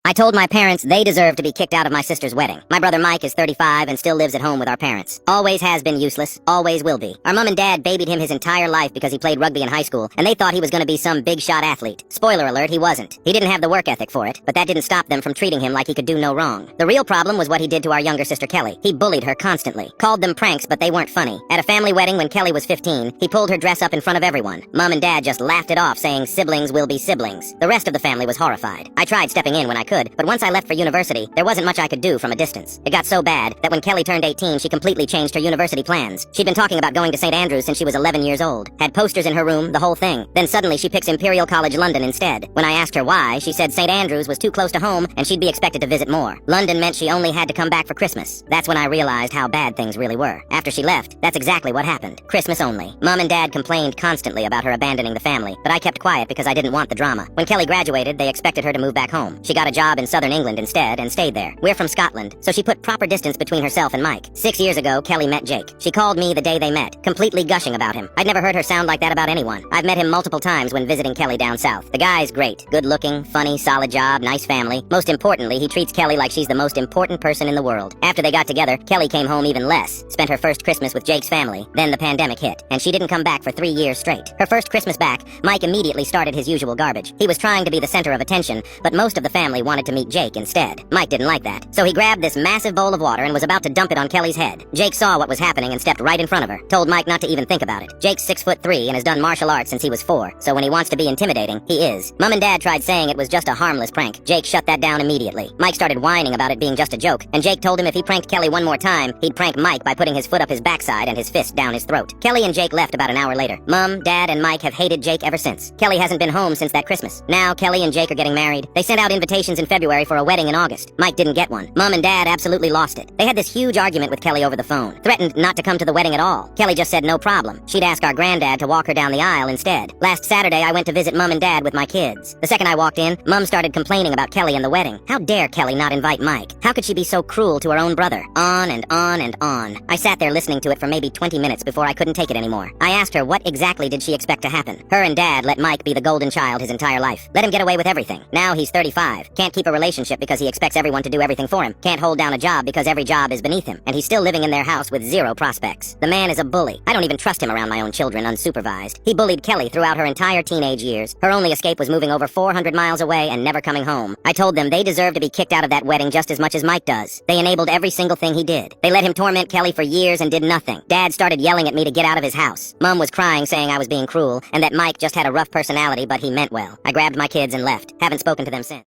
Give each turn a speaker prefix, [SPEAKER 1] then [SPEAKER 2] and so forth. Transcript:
[SPEAKER 1] I told my parents they deserved to be kicked out of my sister's wedding. My brother Mike is 35 and still lives at home with our parents. Always has been useless, always will be. Our mom and dad babied him his entire life because he played rugby in high school, and they thought he was going to be some big shot athlete. Spoiler alert, he wasn't. He didn't have the work ethic for it, but that didn't stop them from treating him like he could do no wrong. The real problem was what he did to our younger sister Kelly. He bullied her constantly. Called them pranks, but they weren't funny. At a family wedding when Kelly was 15, he pulled her dress up in front of everyone. Mom and dad just laughed it off, saying siblings will be siblings. The rest of the family was horrified. I tried stepping in when I could, but once I left for university, there wasn't much I could do from a distance. It got so bad that when Kelly turned 18, she completely changed her university plans. She'd been talking about going to St. Andrews since she was 11 years old. Had posters in her room, the whole thing. Then suddenly she picks Imperial College London instead. When I asked her why, she said St. Andrews was too close to home and she'd be expected to visit more. London meant she only had to come back for Christmas. That's when I realized how bad things really were. After she left, that's exactly what happened. Christmas only. Mom and dad complained constantly about her abandoning the family, but I kept quiet because I didn't want the drama. When Kelly graduated, they expected her to move back home. She got a job in southern England instead and stayed there. We're from Scotland, so she put proper distance between herself and Mike. 6 years ago, Kelly met Jake. She called me the day they met, completely gushing about him. I'd never heard her sound like that about anyone. I've met him multiple times when visiting Kelly down south. The guy's great. Good looking, funny, solid job, nice family. Most importantly, he treats Kelly like she's the most important person in the world. After they got together, Kelly came home even less. Spent her first Christmas with Jake's family. Then the pandemic hit, and she didn't come back for 3 years straight. Her first Christmas back, Mike immediately started his usual garbage. He was trying to be the center of attention, but most of the family wanted to meet Jake instead. Mike didn't like that, so he grabbed this massive bowl of water and was about to dump it on Kelly's head. Jake saw what was happening and stepped right in front of her. Told Mike not to even think about it. Jake's 6'3" and has done martial arts since he was 4, so when he wants to be intimidating, he is. Mom and dad tried saying it was just a harmless prank. Jake shut that down immediately. Mike started whining about it being just a joke, and Jake told him if he pranked Kelly one more time, he'd prank Mike by putting his foot up his backside and his fist down his throat. Kelly and Jake left about an hour later. Mom, dad, and Mike have hated Jake ever since. Kelly hasn't been home since that Christmas. Now Kelly and Jake are getting married. They sent out invitations in February for a wedding in August. Mike didn't get one. Mom and dad absolutely lost it. They had this huge argument with Kelly over the phone. Threatened not to come to the wedding at all. Kelly just said no problem. She'd ask our granddad to walk her down the aisle instead. Last Saturday, I went to visit Mom and Dad with my kids. The second I walked in, Mom started complaining about Kelly and the wedding. How dare Kelly not invite Mike? How could she be so cruel to her own brother? On and on and on. I sat there listening to it for maybe 20 minutes before I couldn't take it anymore. I asked her what exactly did she expect to happen. Her and Dad let Mike be the golden child his entire life. Let him get away with everything. Now he's 35. Can't keep a relationship because he expects everyone to do everything for him. Can't hold down a job because every job is beneath him. And he's still living in their house with zero prospects. The man is a bully. I don't even trust him around my own children unsupervised. He bullied Kelly throughout her entire teenage years. Her only escape was moving over 400 miles away and never coming home. I told them they deserve to be kicked out of that wedding just as much as Mike does. They enabled every single thing he did. They let him torment Kelly for years and did nothing. Dad started yelling at me to get out of his house. Mom was crying saying I was being cruel and that Mike just had a rough personality but he meant well. I grabbed my kids and left. Haven't spoken to them since.